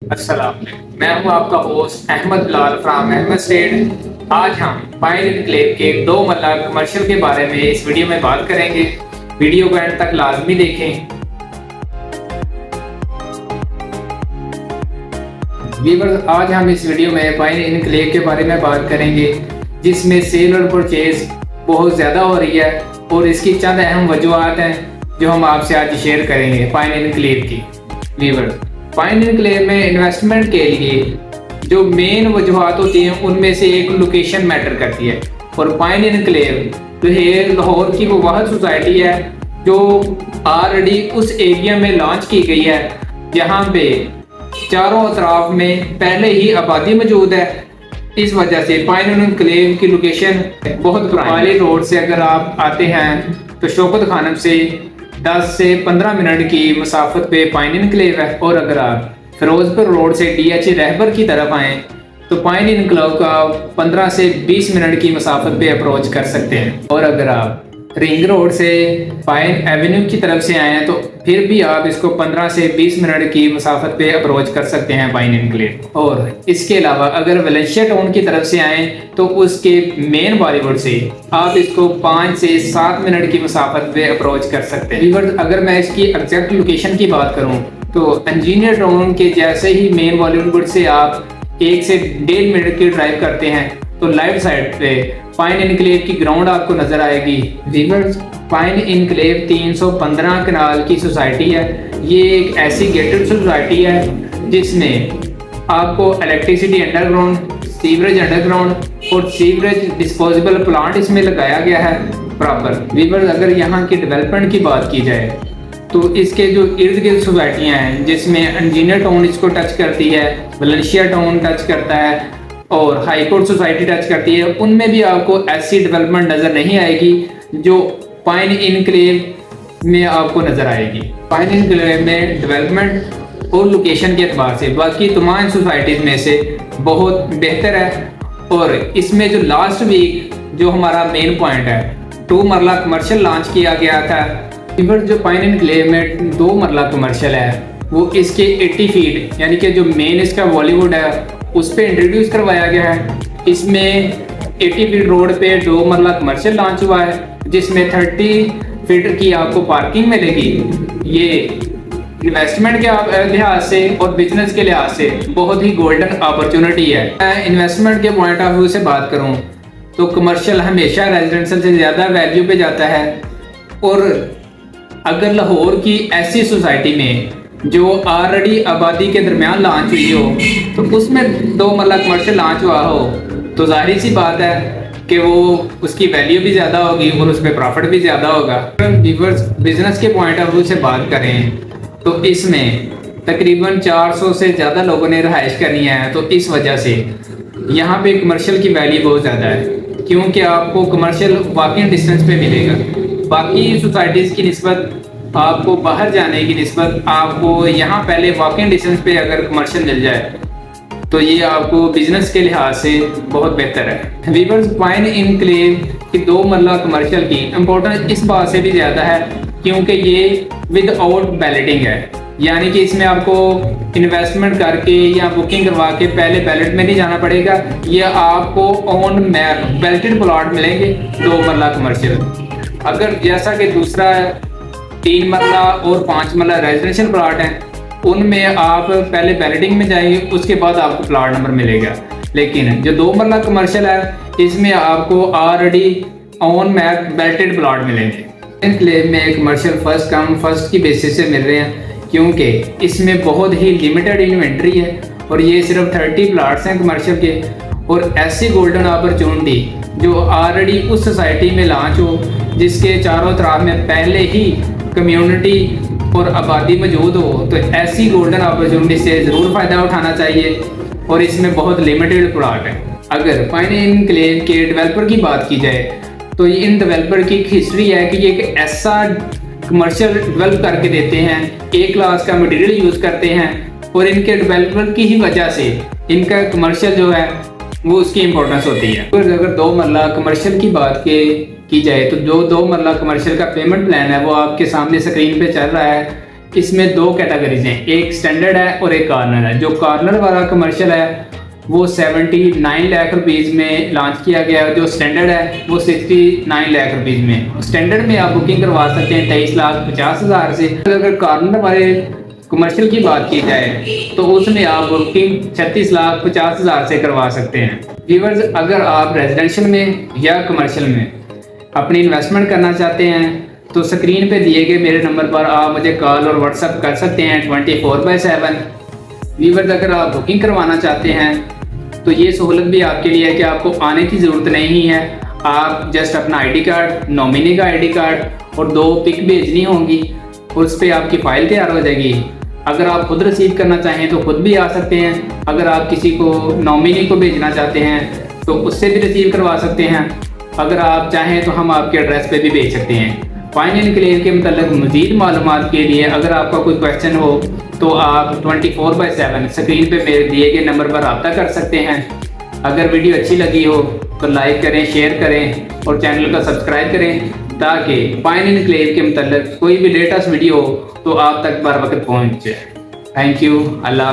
अस्सलाम, मैं हूं आपका host Ahmad Bilal from Ahmad state. आज हम पाइन एनक्लेव के 2 मरला कमर्शियल के बारे में इस वीडियो में बात करेंगे। वीडियो को एंड तक लाजमी देखें। व्यूअर्स, आज हम इस वीडियो में पाइन एनक्लेव के बारे में बात करेंगे, जिसमें सेल और परचेज बहुत ज़्यादा हो रही है और इसकी चंद अहम वजूहत हैं जो हम आपसे आज शेयर करेंगे पाइन एनक्लेव की। व्यूअर्स, पाइन एनक्लेव में इन्वेस्टमेंट के लिए जो मेन वजूहत होती हैं उनमें से एक लोकेशन मैटर करती है। और पाइन एनक्लेव जो है लाहौर की वो वाहद सोसाइटी है जो ऑलरेडी उस एरिया में लॉन्च की गई है, जहाँ पे चारों अतराफ में पहले ही आबादी मौजूद है। इस वजह से पाइन एनक्लेव की लोकेशन बहुत पुरानी रोड से अगर आप आते हैं तो शौकत खानम से 10 से 15 मिनट की मुसाफत पे पाइन एनक्लेव है। और अगर आप फिरोजपुर रोड से DH रहबर की तरफ आएँ तो पाइन एनक्लेव का 15 से 20 मिनट की मुसाफत पे अप्रोच कर सकते हैं। और अगर आप रिंग रोड से पाइन एवेन्यू की तरफ से आए हैं तो फिर भी आप इसको 15 से 20 मिनट की मुसाफत पे अप्रोच कर सकते हैं पाइन एनक्लेव। और इसके अलावा अगर वेलेंशिया टाउन की तरफ से आए तो उसके मेन बॉलीवुड से आप इसको 5 से 7 मिनट की मुसाफत पे अप्रोच कर सकते हैं। अगर मैं इसकी एग्जैक्ट लोकेशन की बात करूँ तो इंजीनियर टाउन के जैसे ही मेन बॉलीवुड से आप 1 से 1.5 मिनट की ड्राइव करते हैं तो लेफ्ट साइड पे पाइन एनक्लेव की ग्राउंड आपको नजर आएगी। व्यूअर्स, पाइन एनक्लेव 315 कनाल की सोसाइटी है। ये एक ऐसी गेटेड सोसाइटी है जिसमें आपको इलेक्ट्रिसिटी अंडरग्राउंड, सीवरेज अंडरग्राउंड और सीवरेज डिस्पोजेबल प्लांट इसमें लगाया गया है प्रॉपर। व्यूअर्स, अगर यहाँ की डेवलपमेंट की बात की जाए तो इसके जो इर्द गिर्द सोसाइटियाँ हैं जिसमें इंजीनियर टाउन इसको टच करती है, वेलेंशिया टाउन टच करता है और हाई कोर्ट सोसाइटी टच करती है, उनमें भी आपको ऐसी डेवलपमेंट नज़र नहीं आएगी जो पाइन एनक्लेव में आपको नज़र आएगी। पाइन एनक्लेव में डेवलपमेंट और लोकेशन के एतबार से बाकी तमाम सोसाइटीज़ में से बहुत बेहतर है। और इसमें जो लास्ट वीक जो हमारा मेन पॉइंट है 2 मरला कमर्शियल लॉन्च किया गया था। जो पाइन एनक्लेव में 2 मरला कमर्शियल है वो इसके 80 फीट यानी कि जो मेन इसका बॉलीवुड है उस पर इंट्रोड्यूस करवाया गया है। इसमें 80 फीट रोड पे 2 मरला कमर्शियल लॉन्च हुआ है जिसमें 30 फीट की आपको पार्किंग मिलेगी। ये इन्वेस्टमेंट के लिहाज से और बिजनेस के लिहाज से बहुत ही गोल्डन अपॉर्चुनिटी है। मैं इन्वेस्टमेंट के पॉइंट ऑफ व्यू से बात करूं तो कमर्शियल हमेशा रेजिडेंशियल से ज़्यादा वैल्यू पे जाता है। और अगर लाहौर की ऐसी सोसाइटी में जो ऑलरेडी आबादी के दरमियान लॉन्च हुई हो तो उसमें 2 मरला कमर्शियल लॉन्च हुआ हो तो जाहिर सी बात है कि वो उसकी वैल्यू भी ज़्यादा होगी और उस पर प्रॉफिट भी ज़्यादा होगा। व्यूअर्स, बिजनेस के पॉइंट ऑफ व्यू से बात करें तो इसमें तकरीबन 400 से ज़्यादा लोगों ने रहाइश करनी है। तो इस वजह से यहाँ पे कमर्शियल की वैल्यू बहुत ज़्यादा है क्योंकि आपको कमर्शियल वॉकिंग डिस्टेंस पे मिलेगा। बाकी सोसाइटीज़ की निस्बत आपको बाहर जाने की निस्बत आपको यहाँ पहले वॉकिंग डिस्टेंस पे अगर कमर्शियल मिल जाए तो ये आपको बिजनेस के लिहाज से बहुत बेहतर है। व्यूअर्स, पाइन एनक्लेव की 2 मरला कमर्शियल की इम्पोर्टेंस इस बात से भी ज़्यादा है क्योंकि ये विदाउट बैलेटिंग है, यानी कि इसमें आपको इन्वेस्टमेंट करके या बुकिंग करवा के पहले बैलेट में नहीं जाना पड़ेगा। ये आपको ऑन मैप बैलेटेड प्लॉट मिलेंगे 2 मरला कमर्शियल। अगर जैसा कि दूसरा 3 मरला और 5 मरला रेजिडेंशियल प्लॉट हैं उनमें आप पहले बैलेटिंग में जाएंगे उसके बाद आपको प्लॉट नंबर मिलेगा। लेकिन जो 2 मरला कमर्शियल है इसमें आपको already on map balloted plot मिलेंगे। एनक्लेव में कमर्शियल फर्स्ट कम फर्स्ट की बेसिस से मिल रहे हैं क्योंकि इसमें बहुत ही लिमिटेड इन्वेंट्री है और ये सिर्फ 30 प्लॉट्स हैं कमर्शियल के। और ऐसी गोल्डन अपॉर्चुनिटी जो ऑलरेडी उस सोसाइटी में लॉन्च हो जिसके चारों तरफ में पहले ही कम्युनिटी और आबादी मौजूद हो, तो ऐसी गोल्डन अपॉर्चुनिटी से ज़रूर फ़ायदा उठाना चाहिए। और इसमें बहुत लिमिटेड प्लॉट है। अगर पाइन एनक्लेव के डेवलपर की बात की जाए तो इन डेवलपर की हिस्ट्री है कि ये एक ऐसा कमर्शियल डेवलप करके देते हैं, A क्लास का मटेरियल यूज़ करते हैं और इनके डेवलपर की ही वजह से इनका कमर्शियल जो है वो उसकी इम्पोर्टेंस होती है। तो अगर 2 मरला कमर्शियल की बात की जाए तो जो 2 मरला कमर्शियल का पेमेंट प्लान है वो आपके सामने स्क्रीन पे चल रहा है। इसमें दो कैटेगरीज हैं, एक स्टैंडर्ड है और एक कॉर्नर है। जो कॉर्नर वाला कमर्शियल है वो 79 लाख रुपीज़ में लॉन्च किया गया है, जो स्टैंडर्ड है वो 69 लाख रुपीज़ में। स्टैंडर्ड में आप बुकिंग करवा सकते हैं 23,50,000 से। अगर कॉर्नर वाले कमर्शियल की बात की जाए तो उसमें आप बुकिंग 36,50,000 से करवा सकते हैं। व्यूअर्स, अगर आप रेजिडेंशियल में या कमर्शियल में अपनी इन्वेस्टमेंट करना चाहते हैं तो स्क्रीन पे दिए गए मेरे नंबर पर आप मुझे कॉल और व्हाट्सएप कर सकते हैं 24/7। व्यूअर्स, अगर आप बुकिंग करवाना चाहते हैं तो ये सहूलत भी आपके लिए है कि आपको आने की ज़रूरत नहीं है। आप जस्ट अपना आईडी कार्ड, नॉमिनी का आईडी कार्ड और 2 पिक भेजनी होंगी, उस पर आपकी फ़ाइल तैयार हो जाएगी। अगर आप खुद रिसीव करना चाहें तो खुद भी आ सकते हैं। अगर आप किसी को नॉमिनी को भेजना चाहते हैं तो उससे भी रिसीव करवा सकते हैं। अगर आप चाहें तो हम आपके एड्रेस पे भी भेज सकते हैं। फाइन इनक्लेव के मतलब मज़ीद मालूमात के लिए अगर आपका कोई क्वेश्चन हो तो आप 24/7 स्क्रीन पे मेरे दिए गए नंबर पर रब्ता कर सकते हैं। अगर वीडियो अच्छी लगी हो तो लाइक करें, शेयर करें और चैनल को सब्सक्राइब करें ताकि फाइन इनक्लेव के मतलब कोई भी लेटेस्ट वीडियो हो तो आप तक बर वक्त पहुँचे। Thank you. अल्लाह।